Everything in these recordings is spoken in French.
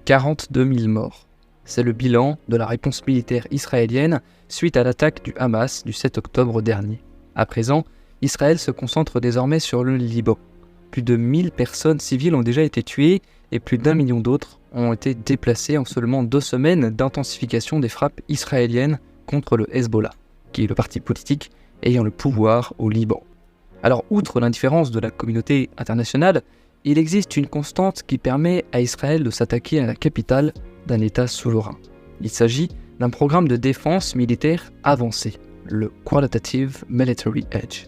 42 000 morts. C'est le bilan de la réponse militaire israélienne suite à l'attaque du Hamas du 7 octobre dernier. À présent, Israël se concentre désormais sur le Liban. Plus de 1000 personnes civiles ont déjà été tuées et plus d'1 million d'autres ont été déplacées en seulement 2 semaines d'intensification des frappes israéliennes contre le Hezbollah, qui est le parti politique ayant le pouvoir au Liban. Alors, outre l'indifférence de la communauté internationale, il existe une constante qui permet à Israël de s'attaquer à la capitale d'un État souverain. Il s'agit d'un programme de défense militaire avancé, le Qualitative Military Edge,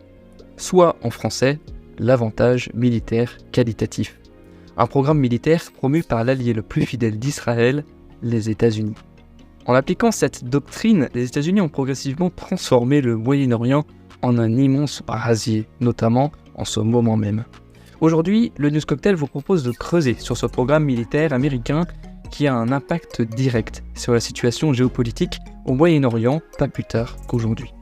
soit en français, l'avantage militaire qualitatif. Un programme militaire promu par l'allié le plus fidèle d'Israël, les États-Unis. En appliquant cette doctrine, les États-Unis ont progressivement transformé le Moyen-Orient en un immense brasier, notamment en ce moment même. Aujourd'hui, le News Cocktail vous propose de creuser sur ce programme militaire américain qui a un impact direct sur la situation géopolitique au Moyen-Orient, pas plus tard qu'aujourd'hui.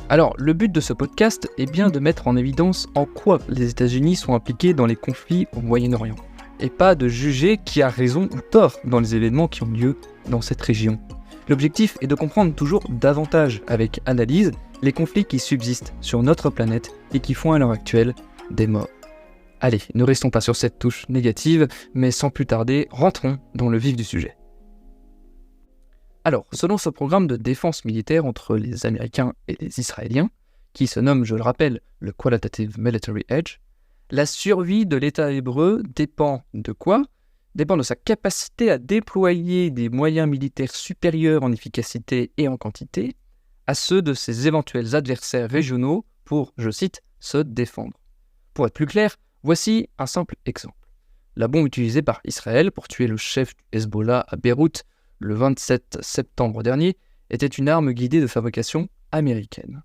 Alors, le but de ce podcast est bien de mettre en évidence en quoi les États-Unis sont impliqués dans les conflits au Moyen-Orient, et pas de juger qui a raison ou tort dans les événements qui ont lieu dans cette région. L'objectif est de comprendre toujours davantage, avec analyse, les conflits qui subsistent sur notre planète et qui font à l'heure actuelle des morts. Allez, ne restons pas sur cette touche négative, mais sans plus tarder, rentrons dans le vif du sujet. Alors, selon ce programme de défense militaire entre les Américains et les Israéliens, qui se nomme, je le rappelle, le Qualitative Military Edge, la survie de l'État hébreu dépend de quoi ? Dépend de sa capacité à déployer des moyens militaires supérieurs en efficacité et en quantité à ceux de ses éventuels adversaires régionaux pour, je cite, se défendre. Pour être plus clair, voici un simple exemple. La bombe utilisée par Israël pour tuer le chef du Hezbollah à Beyrouth le 27 septembre dernier était une arme guidée de fabrication américaine.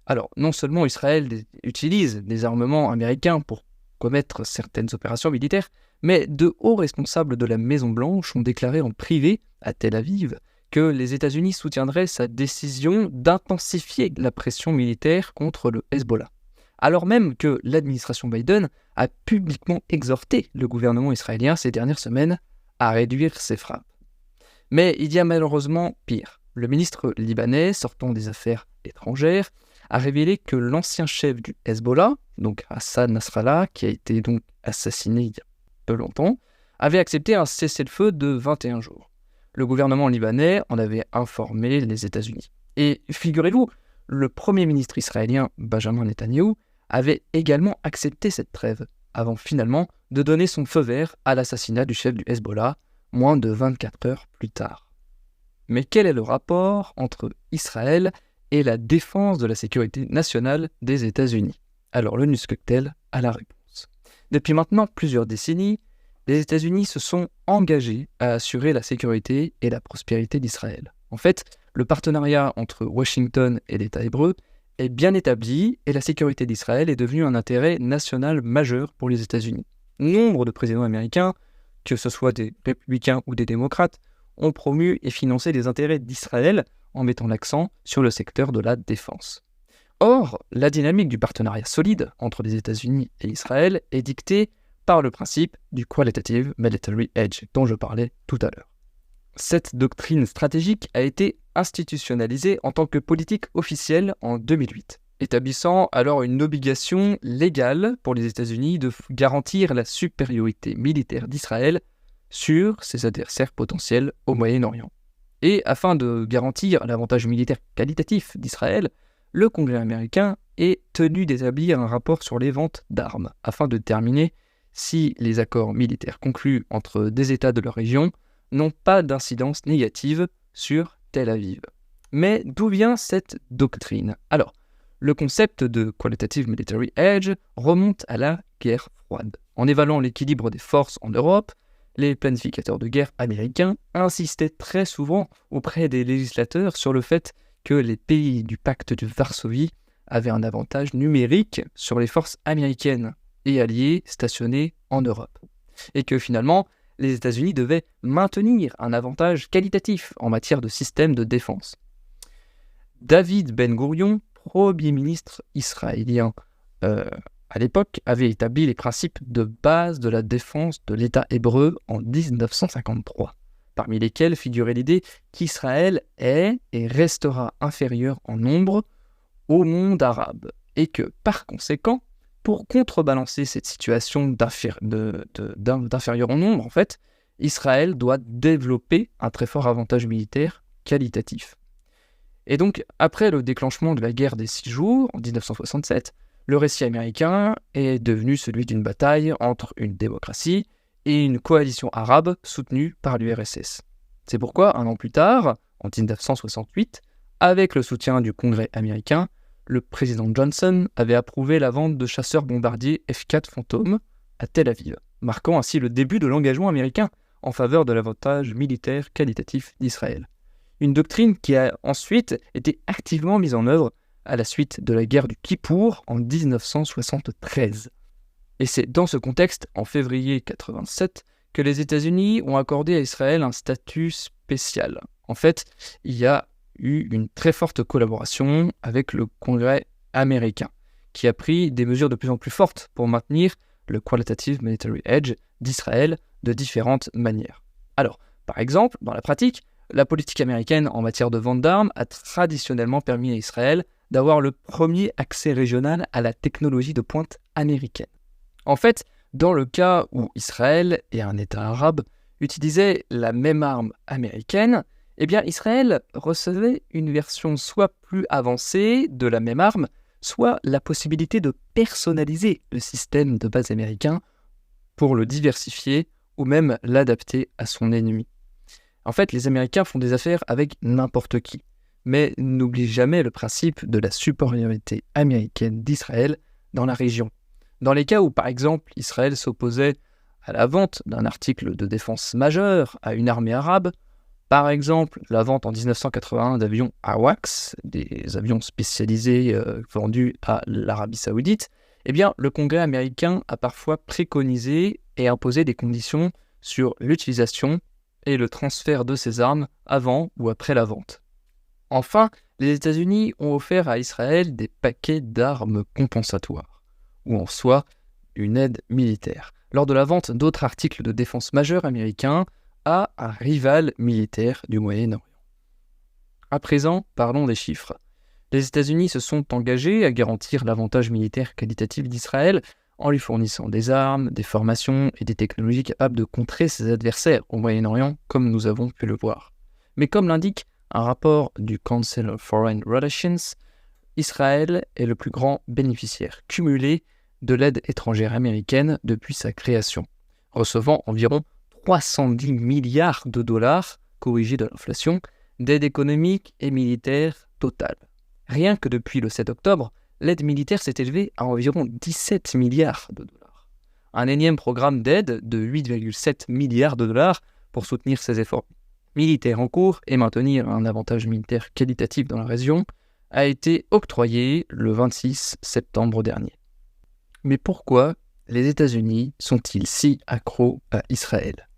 Alors, non seulement Israël utilise des armements américains pour commettre certaines opérations militaires, mais de hauts responsables de la Maison-Blanche ont déclaré en privé à Tel Aviv que les États-Unis soutiendraient sa décision d'intensifier la pression militaire contre le Hezbollah, alors même que l'administration Biden a publiquement exhorté le gouvernement israélien ces dernières semaines à réduire ses frappes. Mais il y a malheureusement pire. Le ministre libanais, sortant des affaires étrangères, a révélé que l'ancien chef du Hezbollah, donc Hassan Nasrallah, qui a été donc assassiné il y a peu longtemps, avait accepté un cessez-le-feu de 21 jours. Le gouvernement libanais en avait informé les États-Unis. Et figurez-vous, le premier ministre israélien Benjamin Netanyahou avait également accepté cette trêve, avant finalement de donner son feu vert à l'assassinat du chef du Hezbollah, moins de 24 heures plus tard. Mais quel est le rapport entre Israël et la défense de la sécurité nationale des États-Unis ? Alors le News Cocktail a la réponse. Depuis maintenant plusieurs décennies, les États-Unis se sont engagés à assurer la sécurité et la prospérité d'Israël. En fait, le partenariat entre Washington et l'État hébreu est bien établi et la sécurité d'Israël est devenue un intérêt national majeur pour les États-Unis. Nombre de présidents américains, que ce soit des républicains ou des démocrates, ont promu et financé les intérêts d'Israël en mettant l'accent sur le secteur de la défense. Or, la dynamique du partenariat solide entre les États-Unis et Israël est dictée par le principe du Qualitative Military Edge dont je parlais tout à l'heure. Cette doctrine stratégique a été institutionnalisée en tant que politique officielle en 2008, établissant alors une obligation légale pour les États-Unis de garantir la supériorité militaire d'Israël sur ses adversaires potentiels au Moyen-Orient. Et afin de garantir l'avantage militaire qualitatif d'Israël, le Congrès américain est tenu d'établir un rapport sur les ventes d'armes, afin de déterminer si les accords militaires conclus entre des États de leur région n'ont pas d'incidence négative sur Tel Aviv. Mais d'où vient cette doctrine ? Alors, le concept de Qualitative Military Edge remonte à la guerre froide. En évaluant l'équilibre des forces en Europe, les planificateurs de guerre américains insistaient très souvent auprès des législateurs sur le fait que les pays du pacte de Varsovie avaient un avantage numérique sur les forces américaines et alliées stationnées en Europe, et que finalement, les États-Unis devaient maintenir un avantage qualitatif en matière de système de défense. David Ben Gourion, premier ministre israélien à l'époque, avait établi les principes de base de la défense de l'État hébreu en 1953, parmi lesquels figurait l'idée qu'Israël est et restera inférieur en nombre au monde arabe, et que, par conséquent, pour contrebalancer cette situation d'inférieur en nombre, en fait, Israël doit développer un très fort avantage militaire qualitatif. Et donc, après le déclenchement de la guerre des 6 jours, en 1967, le récit américain est devenu celui d'une bataille entre une démocratie et une coalition arabe soutenue par l'URSS. C'est pourquoi, un an plus tard, en 1968, avec le soutien du Congrès américain, le président Johnson avait approuvé la vente de chasseurs-bombardiers F-4 Phantom à Tel Aviv, marquant ainsi le début de l'engagement américain en faveur de l'avantage militaire qualitatif d'Israël. Une doctrine qui a ensuite été activement mise en œuvre à la suite de la guerre du Kippour en 1973. Et c'est dans ce contexte, en février 1987, que les États-Unis ont accordé à Israël un statut spécial. En fait, il y a eu une très forte collaboration avec le Congrès américain, qui a pris des mesures de plus en plus fortes pour maintenir le Qualitative Military Edge d'Israël de différentes manières. Alors, par exemple, dans la pratique, la politique américaine en matière de vente d'armes a traditionnellement permis à Israël d'avoir le premier accès régional à la technologie de pointe américaine. En fait, dans le cas où Israël et un État arabe utilisaient la même arme américaine, eh bien Israël recevait une version soit plus avancée de la même arme, soit la possibilité de personnaliser le système de base américain pour le diversifier ou même l'adapter à son ennemi. En fait, les Américains font des affaires avec n'importe qui, mais n'oublient jamais le principe de la supériorité américaine d'Israël dans la région. Dans les cas où, par exemple, Israël s'opposait à la vente d'un article de défense majeur à une armée arabe, par exemple la vente en 1981 d'avions AWACS, des avions spécialisés vendus à l'Arabie Saoudite, eh bien, le Congrès américain a parfois préconisé et imposé des conditions sur l'utilisation et le transfert de ces armes avant ou après la vente. Enfin, les États-Unis ont offert à Israël des paquets d'armes compensatoires, ou en soi une aide militaire, lors de la vente d'autres articles de défense majeurs américains à un rival militaire du Moyen-Orient. À présent, parlons des chiffres. Les États-Unis se sont engagés à garantir l'avantage militaire qualitatif d'Israël en lui fournissant des armes, des formations et des technologies capables de contrer ses adversaires au Moyen-Orient, comme nous avons pu le voir. Mais comme l'indique un rapport du Council of Foreign Relations, Israël est le plus grand bénéficiaire cumulé de l'aide étrangère américaine depuis sa création, recevant environ 310 milliards de dollars, corrigés de l'inflation, d'aide économique et militaire totale. Rien que depuis le 7 octobre, l'aide militaire s'est élevée à environ 17 milliards de dollars. Un énième programme d'aide de 8,7 milliards de dollars pour soutenir ses efforts militaires en cours et maintenir un avantage militaire qualitatif dans la région a été octroyé le 26 septembre dernier. Mais pourquoi les États-Unis sont-ils si accros à Israël ?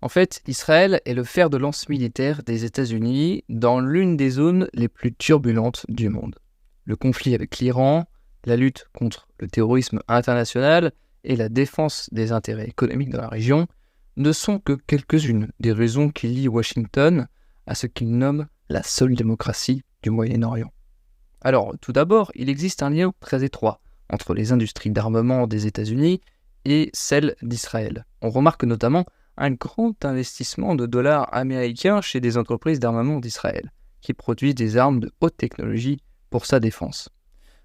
En fait, Israël est le fer de lance militaire des États-Unis dans l'une des zones les plus turbulentes du monde. Le conflit avec l'Iran, la lutte contre le terrorisme international et la défense des intérêts économiques dans la région ne sont que quelques-unes des raisons qui lient Washington à ce qu'il nomme la seule démocratie du Moyen-Orient. Alors, tout d'abord, il existe un lien très étroit entre les industries d'armement des États-Unis et celles d'Israël. On remarque notamment un grand investissement de dollars américains chez des entreprises d'armement d'Israël, qui produisent des armes de haute technologie pour sa défense.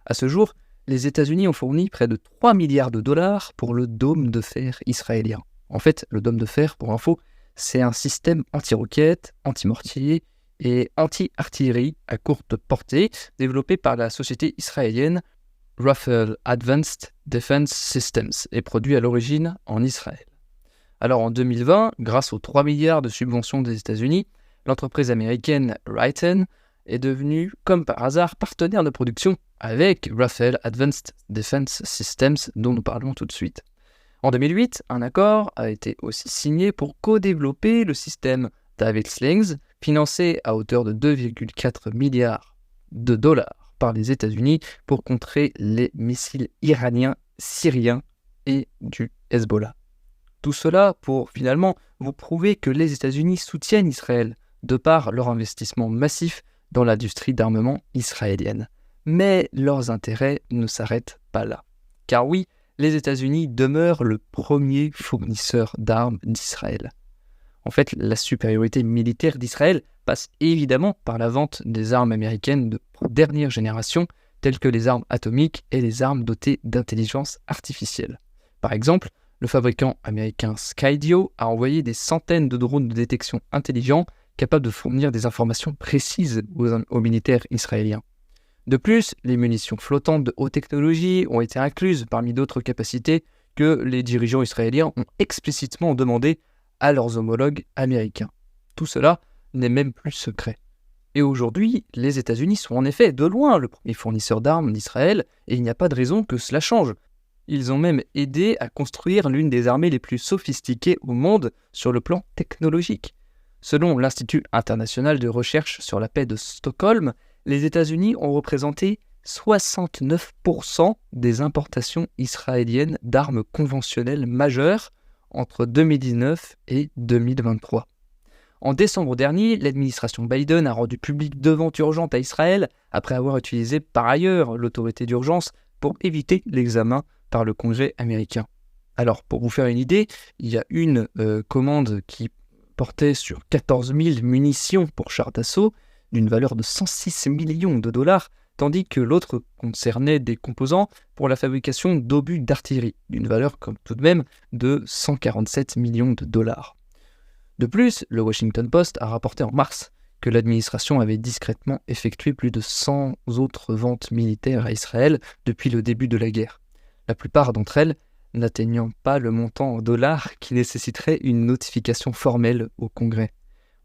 À ce jour, les États-Unis ont fourni près de 3 milliards de dollars pour le dôme de fer israélien. En fait, le dôme de fer, pour info, c'est un système anti-roquettes, anti-mortier et anti-artillerie à courte portée développé par la société israélienne Rafael Advanced Defense Systems et produit à l'origine en Israël. Alors en 2020, grâce aux 3 milliards de subventions des États-Unis, l'entreprise américaine Raytheon est devenue, comme par hasard, partenaire de production avec Rafael Advanced Defense Systems, dont nous parlons tout de suite. En 2008, un accord a été aussi signé pour co-développer le système David Slings, financé à hauteur de 2,4 milliards de dollars par les États-Unis pour contrer les missiles iraniens syriens et du Hezbollah. Tout cela pour finalement vous prouver que les États-Unis soutiennent Israël de par leur investissement massif dans l'industrie d'armement israélienne. Mais leurs intérêts ne s'arrêtent pas là. Car oui, les États-Unis demeurent le premier fournisseur d'armes d'Israël. En fait, la supériorité militaire d'Israël passe évidemment par la vente des armes américaines de dernière génération, telles que les armes atomiques et les armes dotées d'intelligence artificielle. Par exemple, le fabricant américain Skydio a envoyé des centaines de drones de détection intelligents capables de fournir des informations précises aux militaires israéliens. De plus, les munitions flottantes de haute technologie ont été incluses parmi d'autres capacités que les dirigeants israéliens ont explicitement demandé à leurs homologues américains. Tout cela n'est même plus secret. Et aujourd'hui, les États-Unis sont en effet de loin le premier fournisseur d'armes d'Israël et il n'y a pas de raison que cela change. Ils ont même aidé à construire l'une des armées les plus sophistiquées au monde sur le plan technologique. Selon l'Institut international de recherche sur la paix de Stockholm, les États-Unis ont représenté 69% des importations israéliennes d'armes conventionnelles majeures entre 2019 et 2023. En décembre dernier, l'administration Biden a rendu publique demande urgente à Israël après avoir utilisé par ailleurs l'autorité d'urgence pour éviter l'examen par le Congrès américain. Alors, pour vous faire une idée, il y a une commande qui portait sur 14 000 munitions pour chars d'assaut d'une valeur de 106 millions de dollars, tandis que l'autre concernait des composants pour la fabrication d'obus d'artillerie, d'une valeur tout de même de 147 millions de dollars. De plus, le Washington Post a rapporté en mars que l'administration avait discrètement effectué plus de 100 autres ventes militaires à Israël depuis le début de la guerre. La plupart d'entre elles n'atteignant pas le montant en dollars qui nécessiterait une notification formelle au Congrès.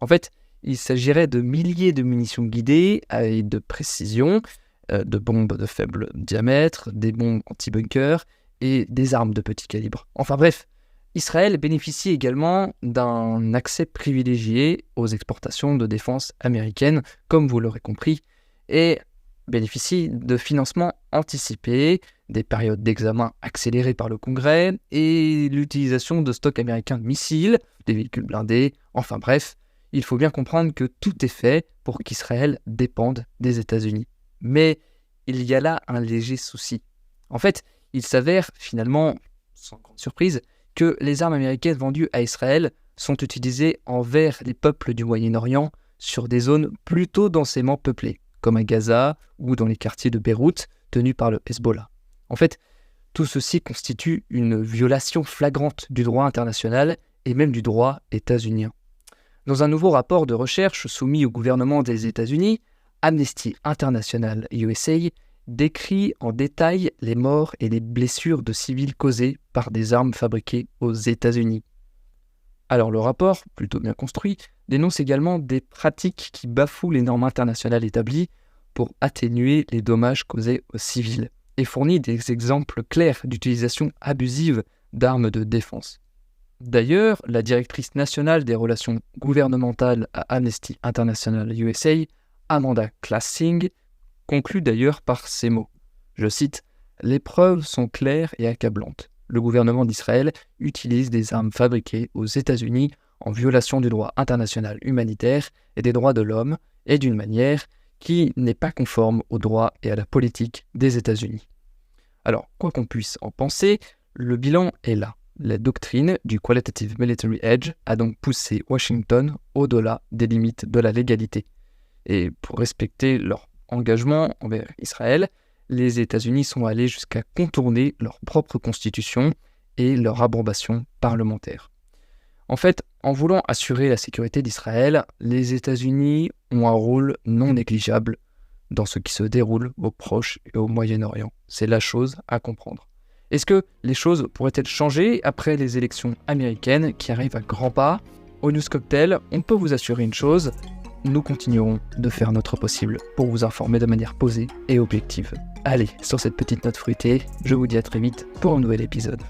En fait, il s'agirait de milliers de munitions guidées et de précision, de bombes de faible diamètre, des bombes anti-bunker et des armes de petit calibre. Enfin bref, Israël bénéficie également d'un accès privilégié aux exportations de défense américaines, comme vous l'aurez compris, et bénéficie de financements anticipés, des périodes d'examen accélérées par le Congrès et l'utilisation de stocks américains de missiles, des véhicules blindés, enfin bref, il faut bien comprendre que tout est fait pour qu'Israël dépende des États-Unis. Mais il y a là un léger souci. En fait, il s'avère finalement, sans grande surprise, que les armes américaines vendues à Israël sont utilisées envers les peuples du Moyen-Orient sur des zones plutôt densément peuplées, comme à Gaza ou dans les quartiers de Beyrouth tenus par le Hezbollah. En fait, tout ceci constitue une violation flagrante du droit international et même du droit états-unien. Dans un nouveau rapport de recherche soumis au gouvernement des États-Unis, Amnesty International USA décrit en détail les morts et les blessures de civils causées par des armes fabriquées aux États-Unis. Alors le rapport, plutôt bien construit, dénonce également des pratiques qui bafouent les normes internationales établies pour atténuer les dommages causés aux civils et fournit des exemples clairs d'utilisation abusive d'armes de défense. D'ailleurs, la directrice nationale des relations gouvernementales à Amnesty International USA, Amanda Klassing, conclut d'ailleurs par ces mots. Je cite « Les preuves sont claires et accablantes. Le gouvernement d'Israël utilise des armes fabriquées aux États-Unis en violation du droit international humanitaire et des droits de l'homme et d'une manière qui n'est pas conforme au droit et à la politique des États-Unis. » Alors, quoi qu'on puisse en penser, le bilan est là. La doctrine du Qualitative Military Edge a donc poussé Washington au-delà des limites de la légalité. Et pour respecter leur engagement envers Israël, les États-Unis sont allés jusqu'à contourner leur propre constitution et leur approbation parlementaire. En fait, en voulant assurer la sécurité d'Israël, les États-Unis ont un rôle non négligeable dans ce qui se déroule au Proche et au Moyen-Orient. C'est la chose à comprendre. Est-ce que les choses pourraient-elles changer après les élections américaines qui arrivent à grands pas ? Au News Cocktail, on peut vous assurer une chose, nous continuerons de faire notre possible pour vous informer de manière posée et objective. Allez, sur cette petite note fruitée, je vous dis à très vite pour un nouvel épisode.